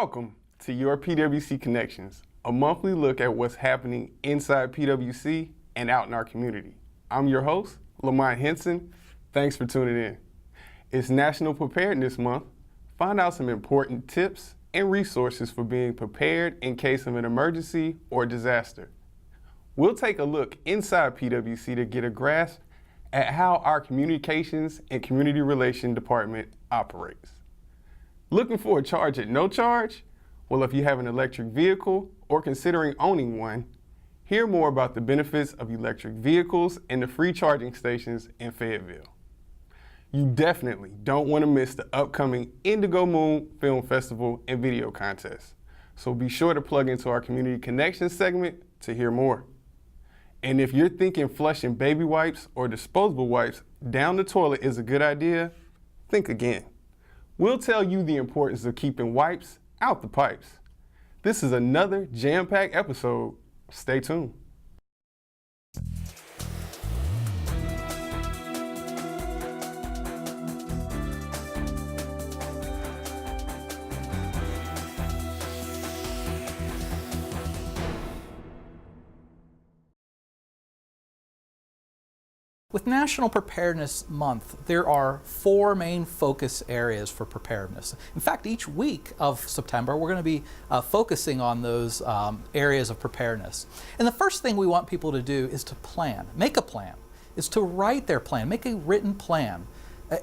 Welcome to your PWC Connections, a monthly look at what's happening inside PWC and out in our community. I'm your host, Lamont Henson. Thanks for tuning in. It's National Preparedness Month. Find out some important tips and resources for being prepared in case of an emergency or disaster. We'll take a look inside PWC to get a grasp at how our Communications and Community Relations Department operates. Looking for a charge at no charge? Well, if you have an electric vehicle or considering owning one, hear more about the benefits of electric vehicles and the free charging stations in Fayetteville. You definitely don't want to miss the upcoming Indigo Moon Film Festival and video contest. So be sure to plug into our Community Connections segment to hear more. And if you're thinking flushing baby wipes or disposable wipes down the toilet is a good idea, think again. We'll tell you the importance of keeping wipes out the pipes. This is another jam-packed episode. Stay tuned. With National Preparedness Month, there are 4 main focus areas for preparedness. In fact, each week of September, we're going to be focusing on those areas of preparedness. And the first thing we want people to do is to plan, make a plan, is to write their plan, make a written plan.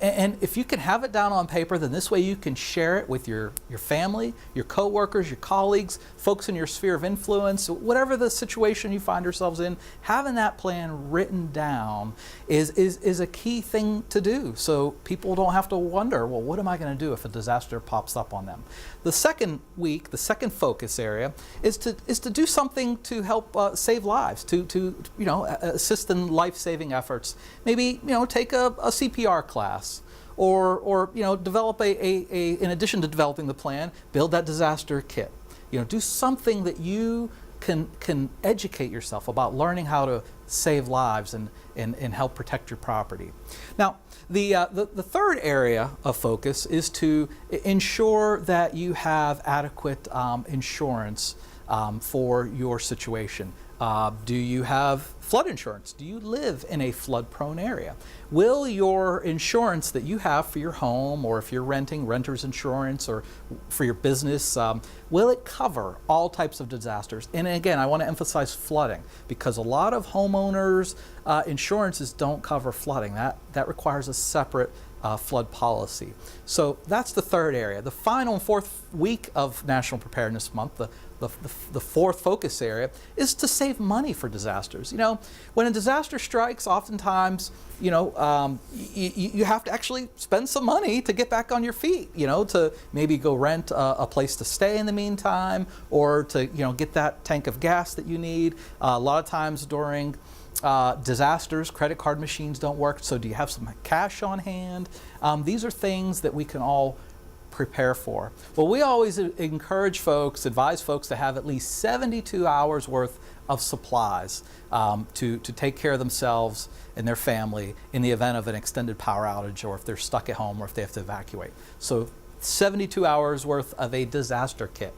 And if you can have it down on paper, then this way you can share it with your family, your coworkers, your colleagues, folks in your sphere of influence, whatever the situation you find yourselves in. Having that plan written down is a key thing to do, so people don't have to wonder, well, what am I going to do if a disaster pops up on them? The second week, the second focus area, is to do something to help save lives, to assist in life-saving efforts. Maybe take a CPR class. Or develop in addition to developing the plan, build that disaster kit. Do something that you can educate yourself about learning how to save lives and help protect your property. Now, the third area of focus is to ensure that you have adequate insurance for your situation. Do you have flood insurance? Do you live in a flood-prone area? Will your insurance that you have for your home, or if you're renting, renter's insurance, or for your business, will it cover all types of disasters? And again, I want to emphasize flooding, because a lot of homeowners' insurances don't cover flooding. That requires a separate flood policy. So that's the third area. The final and fourth week of National Preparedness Month, the fourth focus area, is to save money for disasters. When a disaster strikes, oftentimes, you have to actually spend some money to get back on your feet, to maybe go rent a place to stay in the meantime, or to, get that tank of gas that you need. A lot of times during disasters, credit card machines don't work, so do you have some cash on hand? These are things that we can all prepare for. Well, we always encourage folks, advise folks to have at least 72 hours worth of supplies to take care of themselves and their family in the event of an extended power outage, or if they're stuck at home, or if they have to evacuate. So 72 hours worth of a disaster kit.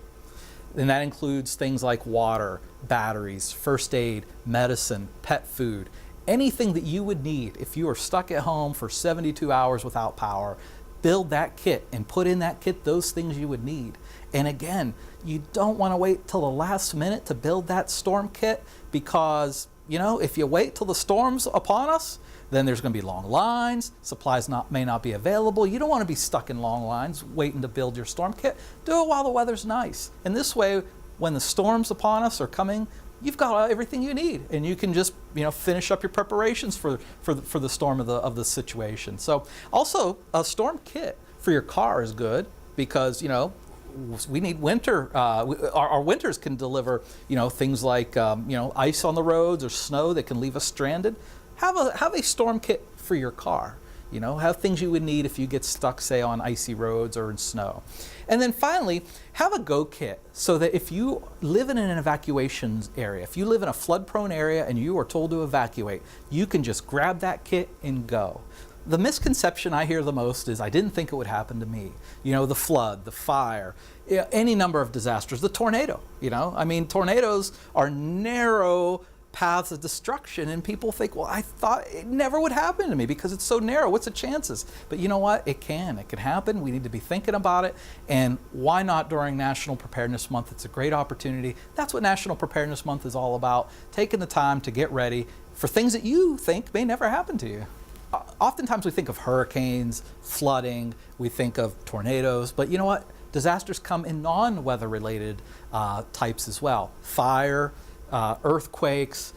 And that includes things like water, batteries, first aid, medicine, pet food, anything that you would need if you are stuck at home for 72 hours without power. Build that kit and put in that kit those things you would need. And again, you don't want to wait till the last minute to build that storm kit, because if you wait till the storm's upon us, then there's going to be long lines, supplies may not be available. You don't want to be stuck in long lines waiting to build your storm kit. Do it while the weather's nice. And this way, when the storms upon us are coming, you've got everything you need, and you can just finish up your preparations for the storm of the situation. So also, a storm kit for your car is good, because we need winter. Our winters can deliver things like ice on the roads or snow that can leave us stranded. Have a storm kit for your car. Have things you would need if you get stuck, say, on icy roads or in snow. And then finally, have a go kit, so that if you live in an evacuation area, if you live in a flood-prone area and you are told to evacuate, you can just grab that kit and go. The misconception I hear the most is, I didn't think it would happen to me. You know, the flood, the fire, any number of disasters, the tornado, you know. I mean, tornadoes are narrow paths of destruction, and people think, well, I thought it never would happen to me because it's so narrow. What's the chances? But you know what? It can happen. We need to be thinking about it. And why not during National Preparedness Month? It's a great opportunity. That's what National Preparedness Month is all about, taking the time to get ready for things that you think may never happen to you. Oftentimes we think of hurricanes, flooding, we think of tornadoes, but you know what? Disasters come in non-weather related types as well. Fire, earthquakes,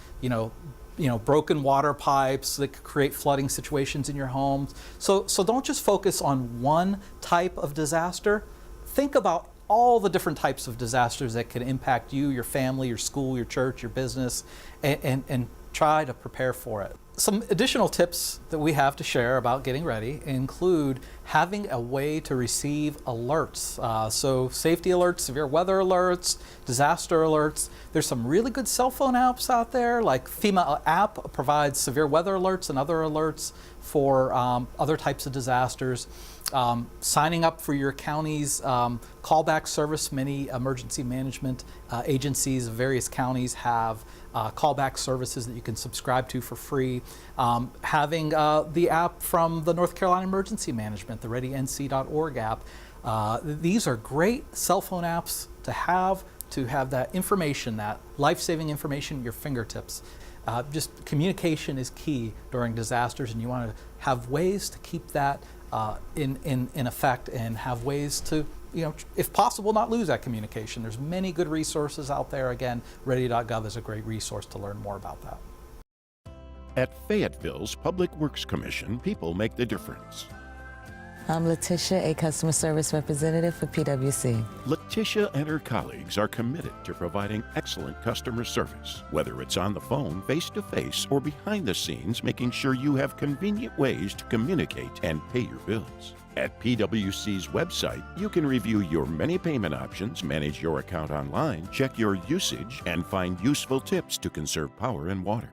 broken water pipes that could create flooding situations in your homes. So don't just focus on one type of disaster. Think about all the different types of disasters that can impact you, your family, your school, your church, your business, and try to prepare for it. Some additional tips that we have to share about getting ready include having a way to receive alerts. So safety alerts, severe weather alerts, disaster alerts. There's some really good cell phone apps out there, like FEMA app provides severe weather alerts and other alerts for other types of disasters. Signing up for your county's callback service. Many emergency management agencies of various counties have callback services that you can subscribe to for free. Having the app from the North Carolina Emergency Management, the readync.org app. These are great cell phone apps to have that information, that life-saving information at your fingertips. Just communication is key during disasters, and you want to have ways to keep that in effect, and have ways to, if possible, not lose that communication. There's many good resources out there. Again, ready.gov is a great resource to learn more about that. At Fayetteville's Public Works Commission, people make the difference. I'm Letitia, a customer service representative for PWC. Letitia and her colleagues are committed to providing excellent customer service, whether it's on the phone, face-to-face, or behind the scenes, making sure you have convenient ways to communicate and pay your bills. At PWC's website, you can review your many payment options, manage your account online, check your usage, and find useful tips to conserve power and water.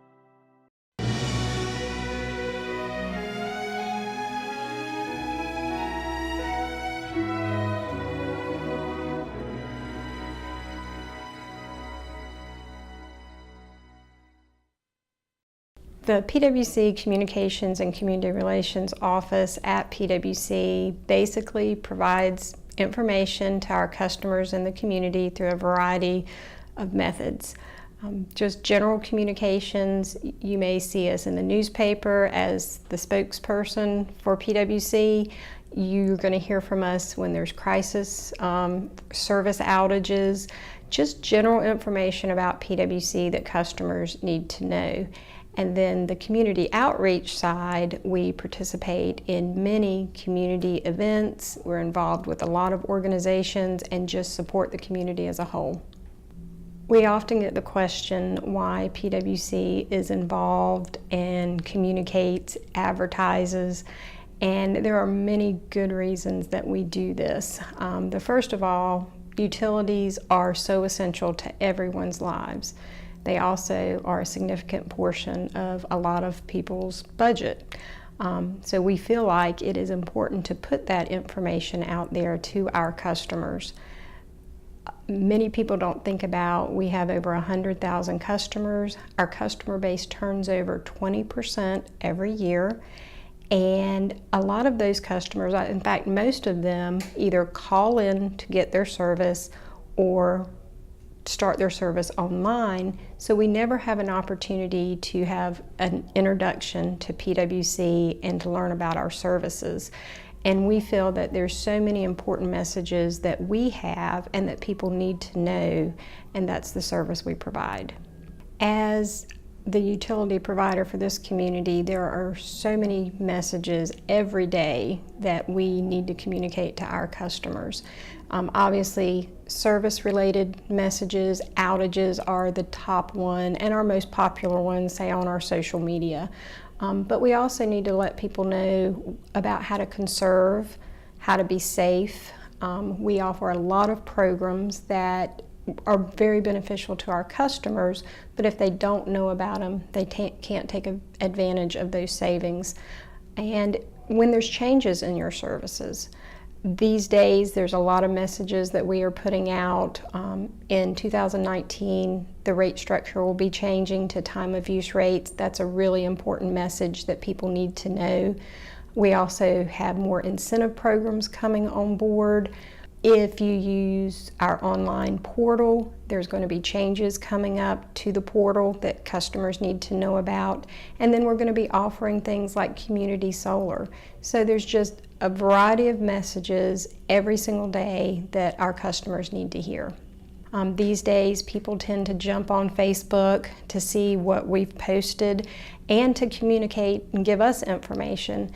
The PWC Communications and Community Relations Office at PWC basically provides information to our customers in the community through a variety of methods. Just general communications. You may see us in the newspaper as the spokesperson for PWC. You're going to hear from us when there's crisis service outages, just general information about PWC that customers need to know. And then the community outreach side, we participate in many community events. We're involved with a lot of organizations and just support the community as a whole. We often get the question why PWC is involved and communicates, advertises, and there are many good reasons that we do this. The first of all, utilities are so essential to everyone's lives. They also are a significant portion of a lot of people's budget. So we feel like it is important to put that information out there to our customers. Many people don't think about, we have over 100,000 customers. Our customer base turns over 20% every year. And a lot of those customers, in fact, most of them either call in to get their service or start their service online, so we never have an opportunity to have an introduction to PWC and to learn about our services. And we feel that there's so many important messages that we have and that people need to know, and that's the service we provide. As the utility provider for this community, there are so many messages every day that we need to communicate to our customers. Obviously, service-related messages, outages are the top one and our most popular ones, say on our social media. But we also need to let people know about how to conserve, how to be safe. We offer a lot of programs that are very beneficial to our customers, but if they don't know about them, they can't take advantage of those savings. And when there's changes in your services, these days there's a lot of messages that we are putting out. In 2019, the rate structure will be changing to time of use rates. That's a really important message that people need to know. We also have more incentive programs coming on board. If you use our online portal, there's going to be changes coming up to the portal that customers need to know about. And then we're going to be offering things like community solar. So there's just a variety of messages every single day that our customers need to hear. These days, people tend to jump on Facebook to see what we've posted and to communicate and give us information.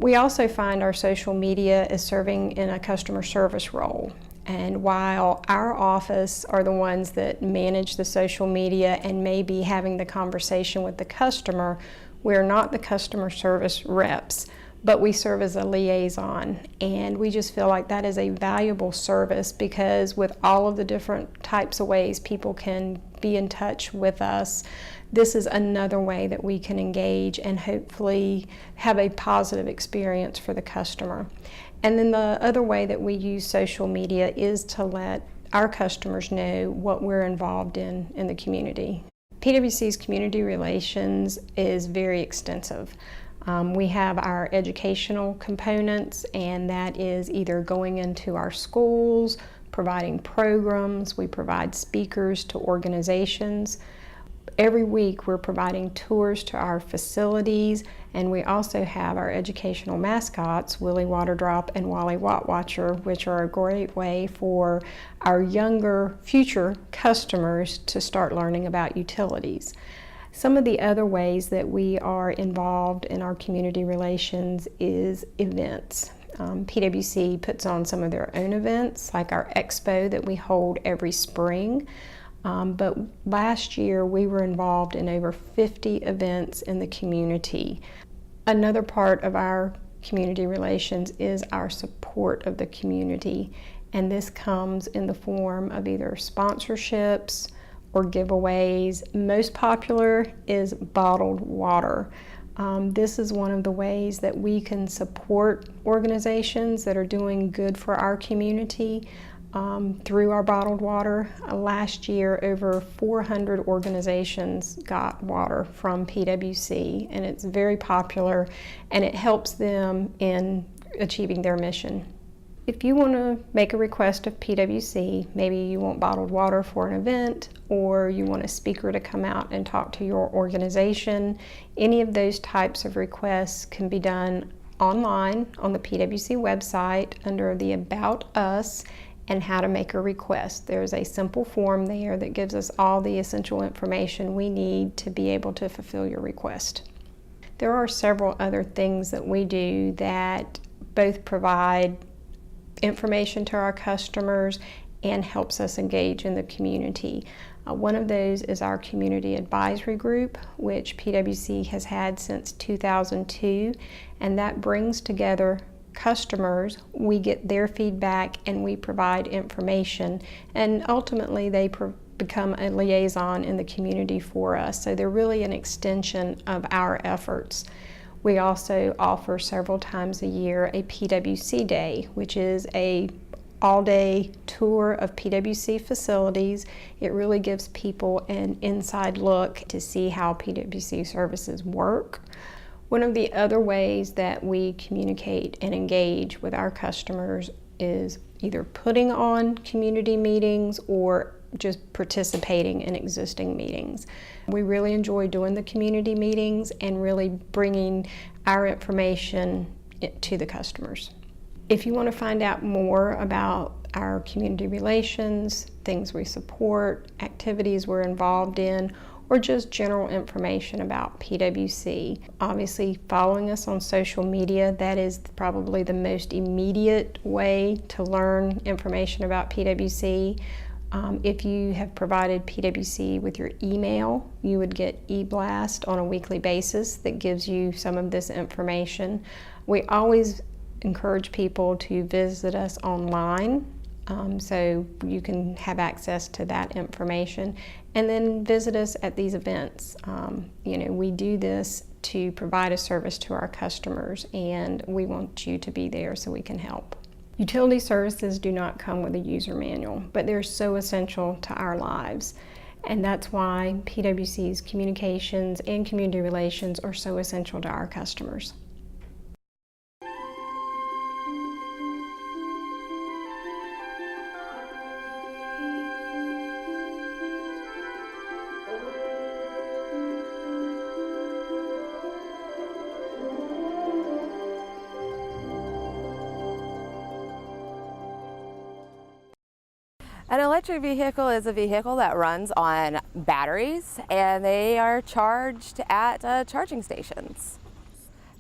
We also find our social media is serving in a customer service role. And while our office are the ones that manage the social media and may be having the conversation with the customer, we're not the customer service reps, but we serve as a liaison. And we just feel like that is a valuable service, because with all of the different types of ways people can be in touch with us, this is another way that we can engage and hopefully have a positive experience for the customer. And then the other way that we use social media is to let our customers know what we're involved in the community. PWC's community relations is very extensive. We have our educational components, and that is either going into our schools, providing programs. We provide speakers to organizations. Every week we're providing tours to our facilities, and we also have our educational mascots, Willie Waterdrop and Wally Watt Watcher, which are a great way for our younger future customers to start learning about utilities. Some of the other ways that we are involved in our community relations is events. PWC puts on some of their own events, like our expo that we hold every spring. But last year we were involved in over 50 events in the community. Another part of our community relations is our support of the community, and this comes in the form of either sponsorships or giveaways. Most popular is bottled water. This is one of the ways that we can support organizations that are doing good for our community through our bottled water. Last year, over 400 organizations got water from PWC, and it's very popular, and it helps them in achieving their mission. If you want to make a request of PWC, maybe you want bottled water for an event, or you want a speaker to come out and talk to your organization, any of those types of requests can be done online on the PWC website under the About Us and How to Make a Request. There's a simple form there that gives us all the essential information we need to be able to fulfill your request. There are several other things that we do that both provide information to our customers and helps us engage in the community. One of those is our community advisory group, which PWC has had since 2002, and that brings together customers. We get their feedback and we provide information, and ultimately they become a liaison in the community for us, so they're really an extension of our efforts. We also offer several times a year a PWC Day, which is a all-day tour of PWC facilities. It really gives people an inside look to see how PWC services work. One of the other ways that we communicate and engage with our customers is either putting on community meetings or just participating in existing meetings. We really enjoy doing the community meetings and really bringing our information to the customers. If you want to find out more about our community relations, things we support, activities we're involved in, or just general information about PWC, obviously following us on social media, that is probably the most immediate way to learn information about PWC. If you have provided PWC with your email, you would get e-blast on a weekly basis that gives you some of this information. We always encourage people to visit us online, so you can have access to that information, and then visit us at these events. We do this to provide a service to our customers, and we want you to be there so we can help. Utility services do not come with a user manual, but they're so essential to our lives. And that's why PWC's communications and community relations are so essential to our customers. An electric vehicle is a vehicle that runs on batteries, and they are charged at charging stations.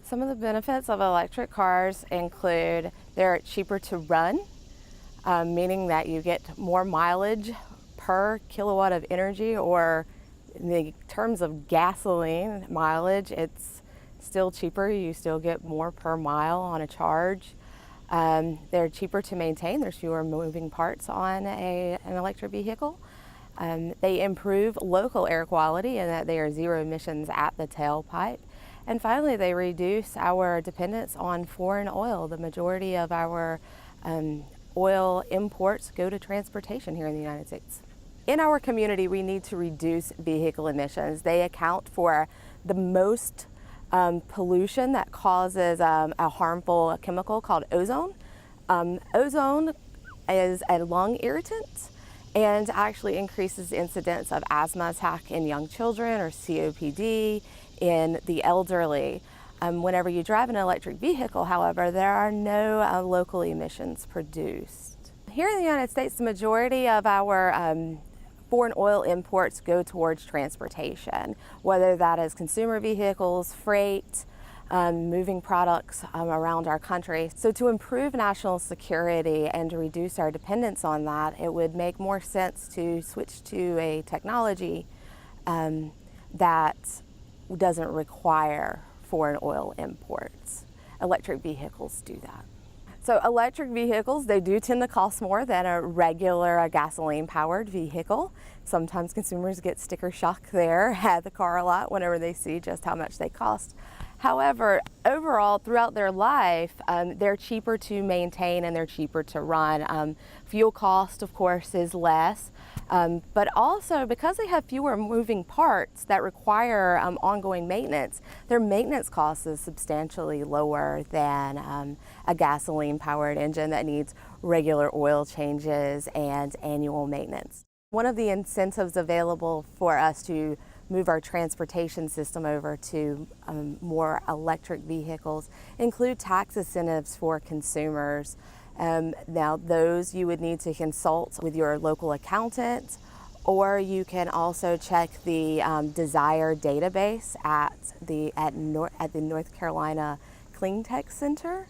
Some of the benefits of electric cars include they're cheaper to run, meaning that you get more mileage per kilowatt of energy, or in the terms of gasoline mileage, it's still cheaper. You still get more per mile on a charge. They're cheaper to maintain. There's fewer moving parts on an electric vehicle. They improve local air quality in that they are zero emissions at the tailpipe. And finally, they reduce our dependence on foreign oil. The majority of our oil imports go to transportation here in the United States. In our community, we need to reduce vehicle emissions. They account for the most pollution that causes a harmful chemical called ozone. Ozone is a lung irritant and actually increases the incidence of asthma attack in young children or COPD in the elderly. Whenever you drive an electric vehicle, however, there are no local emissions produced. Here in the United States, the majority of our foreign oil imports go towards transportation, whether that is consumer vehicles, freight, moving products around our country. So to improve national security and to reduce our dependence on that, it would make more sense to switch to a technology that doesn't require foreign oil imports. Electric vehicles do that. So electric vehicles, they do tend to cost more than a regular gasoline-powered vehicle. Sometimes consumers get sticker shock there at the car lot whenever they see just how much they cost. However, overall, throughout their life, they're cheaper to maintain and they're cheaper to run. Fuel cost, of course, is less, but also because they have fewer moving parts that require ongoing maintenance, their maintenance cost is substantially lower than a gasoline-powered engine that needs regular oil changes and annual maintenance. One of the incentives available for us to move our transportation system over to more electric vehicles include tax incentives for consumers. Now those you would need to consult with your local accountant, or you can also check the Desire database at the North Carolina Clean Tech Center.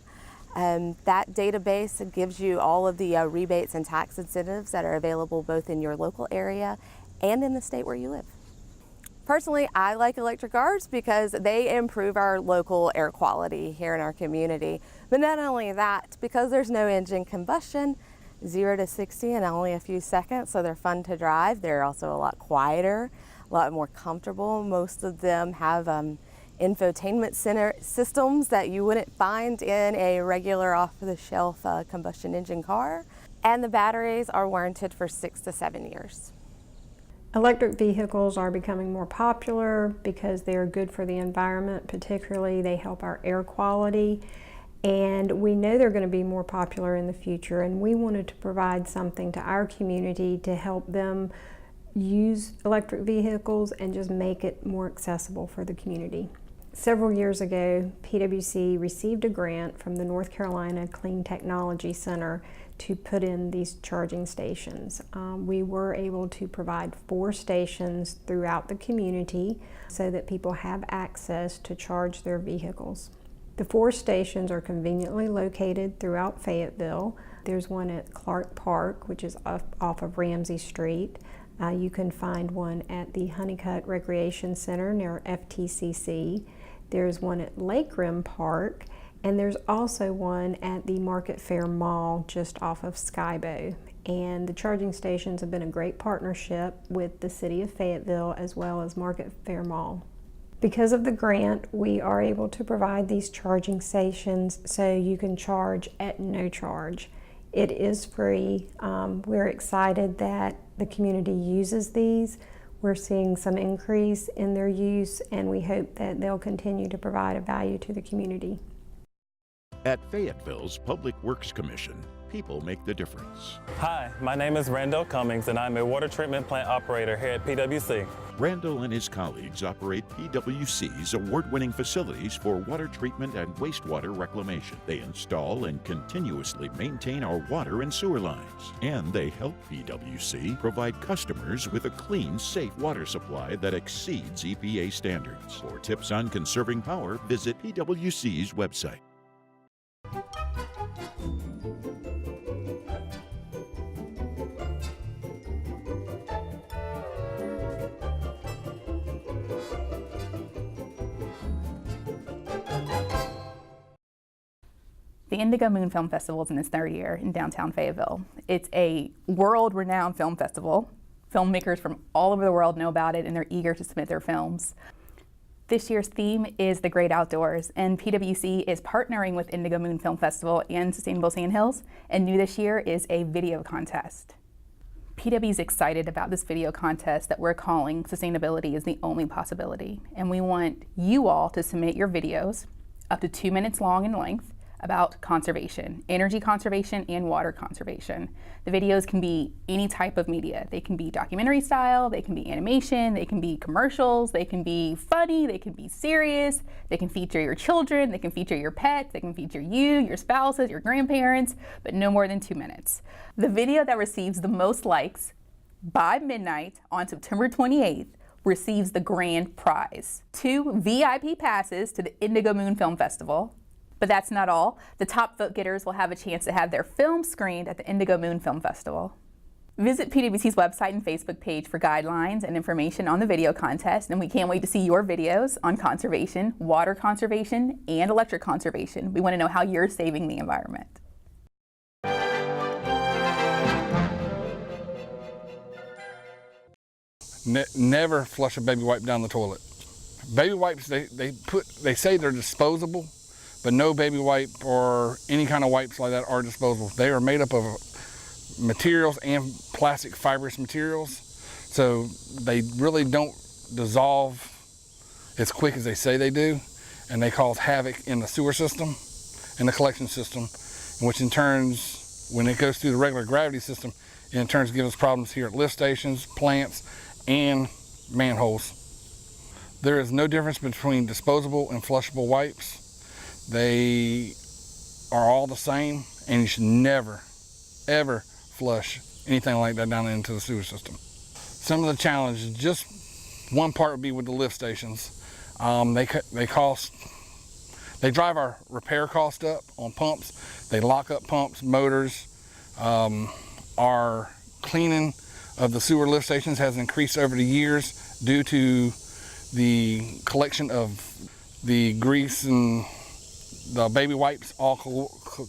That database gives you all of the rebates and tax incentives that are available both in your local area and in the state where you live. Personally, I like electric cars because they improve our local air quality here in our community. But not only that, because there's no engine combustion, 0 to 60 in only a few seconds, so they're fun to drive. They're also a lot quieter, a lot more comfortable. Most of them have infotainment center systems that you wouldn't find in a regular off-the-shelf combustion engine car. And the batteries are warranted for 6 to 7 years. Electric vehicles are becoming more popular because they are good for the environment. Particularly, they help our air quality, and we know they're going to be more popular in the future, and we wanted to provide something to our community to help them use electric vehicles and just make it more accessible for the community. Several years ago, PWC received a grant from the North Carolina Clean Technology Center to put in these charging stations. We were able to provide 4 stations throughout the community so that people have access to charge their vehicles. The 4 stations are conveniently located throughout Fayetteville. There's one at Clark Park, which is off of Ramsey Street. You can find one at the Honeycutt Recreation Center near FTCC. There's one at Lake Rim Park, and there's also one at the Market Fair Mall just off of Skybo. And the charging stations have been a great partnership with the City of Fayetteville as well as Market Fair Mall. Because of the grant, we are able to provide these charging stations so you can charge at no charge. It is free. We're excited that the community uses these. We're seeing some increase in their use, and we hope that they'll continue to provide a value to the community. At Fayetteville's Public Works Commission, people make the difference. Hi, my name is Randall Cummings, and I'm a water treatment plant operator here at PWC. Randall and his colleagues operate PWC's award-winning facilities for water treatment and wastewater reclamation. They install and continuously maintain our water and sewer lines. And they help PWC provide customers with a clean, safe water supply that exceeds EPA standards. For tips on conserving power, visit PWC's website. The Indigo Moon Film Festival is in its third year in downtown Fayetteville. It's a world-renowned film festival. Filmmakers from all over the world know about it and they're eager to submit their films. This year's theme is the great outdoors, and PWC is partnering with Indigo Moon Film Festival and Sustainable Sandhills, and new this year is a video contest. PW is excited about this video contest that we're calling Sustainability is the Only Possibility, and we want you all to submit your videos up to 2 minutes long in length about conservation, energy conservation and water conservation. The videos can be any type of media. They can be documentary style, they can be animation, they can be commercials, they can be funny, they can be serious, they can feature your children, they can feature your pets, they can feature you, your spouses, your grandparents, but no more than 2 minutes. The video that receives the most likes by midnight on September 28th receives the grand prize: 2 VIP passes to the Indigo Moon Film Festival. But that's not all. The top vote getters will have a chance to have their film screened at the Indigo Moon Film Festival. Visit PWC's website and Facebook page for guidelines and information on the video contest, and we can't wait to see your videos on conservation, water conservation, and electric conservation. We want to know how you're saving the environment. Never flush a baby wipe down the toilet. Baby wipes, they say they're disposable, but no baby wipe or any kind of wipes like that are disposable. They are made up of materials and plastic fibrous materials, so they really don't dissolve as quick as they say they do, and they cause havoc in the sewer system and the collection system, which in turn, when it goes through the regular gravity system, it in turn gives us problems here at lift stations, plants, and manholes. There is no difference between disposable and flushable wipes. They are all the same, and you should never, ever flush anything like that down into the sewer system. Some of the challenges, just one part would be with the lift stations. They drive our repair cost up on pumps. They lock up pumps, motors. Our cleaning of the sewer lift stations has increased over the years due to the collection of the grease and the baby wipes all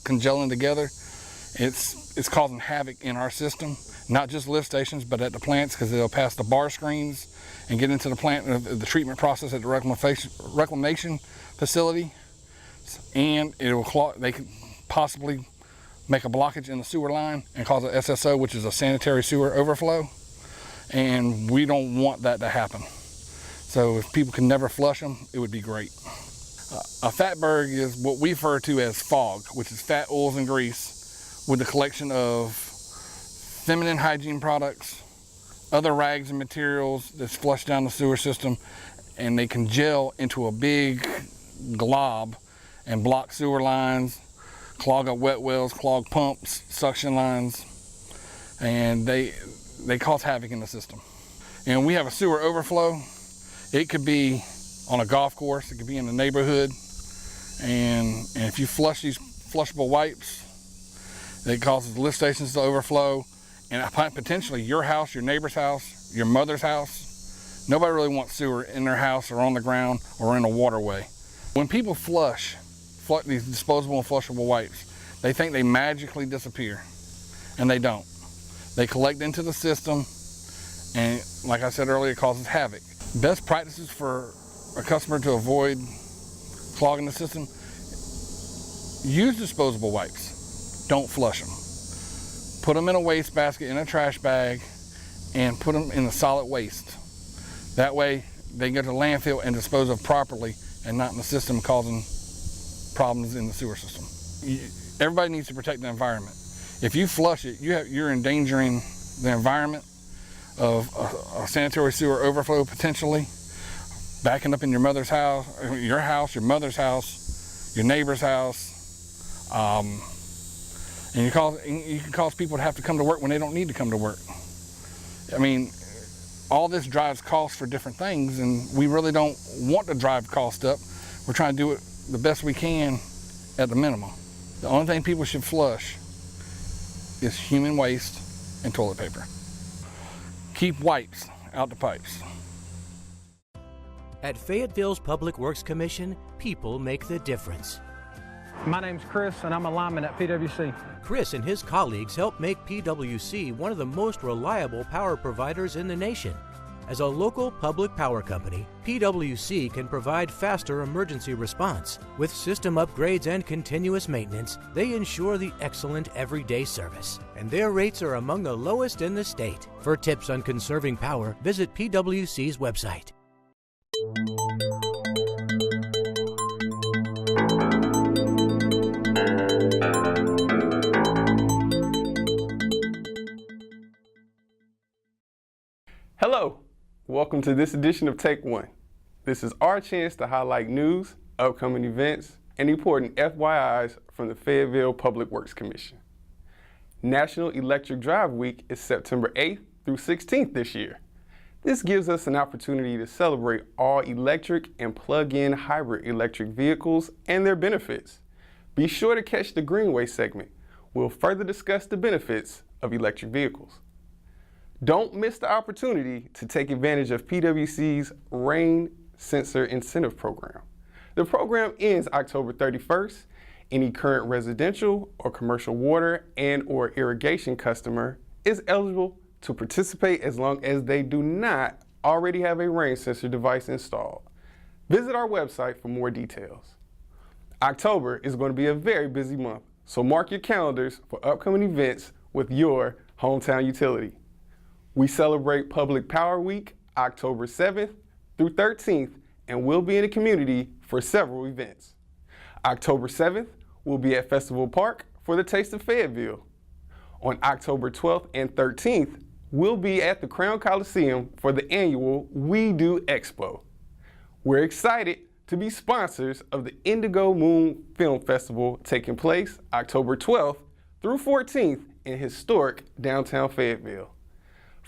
congealing together. It's causing havoc in our system, not just lift stations, but at the plants, because they'll pass the bar screens and get into the plant, the treatment process at the reclamation facility, and they could possibly make a blockage in the sewer line and cause an SSO, which is a sanitary sewer overflow, and we don't want that to happen. So if people can never flush them, it would be great. A fatberg is what we refer to as fog, which is fat, oils, and grease with the collection of feminine hygiene products, other rags and materials that's flushed down the sewer system, and they can gel into a big glob and block sewer lines, clog up wet wells, clog pumps, suction lines, and they cause havoc in the system. And we have a sewer overflow. It could be on a golf course, it could be in the neighborhood, and if you flush these flushable wipes, it causes lift stations to overflow, and potentially your house, your neighbor's house, your mother's house. Nobody really wants sewer in their house or on the ground or in a waterway. When people flush these disposable and flushable wipes, they think they magically disappear, and they don't. They collect into the system, and like I said earlier, it causes havoc. Best practices for a customer to avoid clogging the system, use disposable wipes. Don't flush them. Put them in a waste basket, in a trash bag, and put them in the solid waste. That way they can go to the landfill and dispose of properly and not in the system causing problems in the sewer system. Everybody needs to protect the environment. If you flush it, you're endangering the environment of a sanitary sewer overflow potentially, backing up in your mother's house, your mother's house, your neighbor's house, and you can cause people to have to come to work when they don't need to come to work. I mean, all this drives costs for different things, and we really don't want to drive cost up. We're trying to do it the best we can at the minimum. The only thing people should flush is human waste and toilet paper. Keep wipes out the pipes. At Fayetteville's Public Works Commission, people make the difference. My name's Chris, and I'm a lineman at PWC. Chris and his colleagues help make PWC one of the most reliable power providers in the nation. As a local public power company, PWC can provide faster emergency response. With system upgrades and continuous maintenance, they ensure the excellent everyday service. And their rates are among the lowest in the state. For tips on conserving power, visit PWC's website. Hello, welcome to this edition of Take One. This is our chance to highlight news, upcoming events, and important FYIs from the Fayetteville Public Works Commission. National Electric Drive Week is September 8th through 16th this year. This gives us an opportunity to celebrate all electric and plug-in hybrid electric vehicles and their benefits. Be sure to catch the Greenway segment. We'll further discuss the benefits of electric vehicles. Don't miss the opportunity to take advantage of PWC's Rain Sensor Incentive Program. The program ends October 31st. Any current residential or commercial water and/or irrigation customer is eligible to participate as long as they do not already have a rain sensor device installed. Visit our website for more details. October is going to be a very busy month, so mark your calendars for upcoming events with your hometown utility. We celebrate Public Power Week, October 7th through 13th, and we'll be in the community for several events. October 7th, we'll be at Festival Park for the Taste of Fayetteville. On October 12th and 13th, we'll be at the Crown Coliseum for the annual We Do Expo. We're excited to be sponsors of the Indigo Moon Film Festival taking place October 12th through 14th in historic downtown Fayetteville.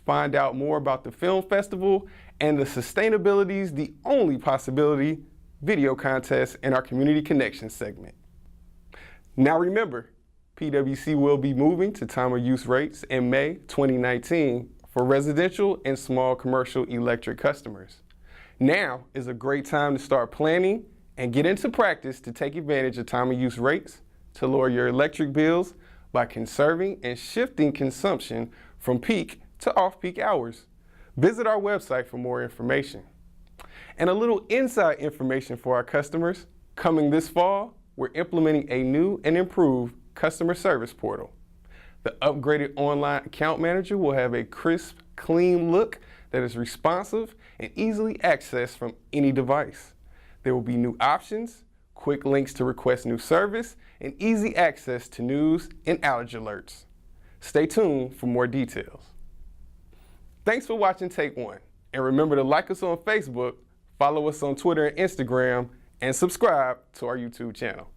Find out more about the film festival and the Sustainability's the Only Possibility video contest in our Community Connections segment. Now remember, PWC will be moving to time of use rates in May 2019 for residential and small commercial electric customers. Now is a great time to start planning and get into practice to take advantage of time of use rates to lower your electric bills by conserving and shifting consumption from peak to off-peak hours. Visit our website for more information. And a little inside information for our customers, coming this fall, we're implementing a new and improved customer service portal. The upgraded online account manager will have a crisp, clean look that is responsive and easily accessed from any device. There will be new options, quick links to request new service, and easy access to news and outage alerts. Stay tuned for more details. Thanks for watching Take One, and remember to like us on Facebook, follow us on Twitter and Instagram, and subscribe to our YouTube channel.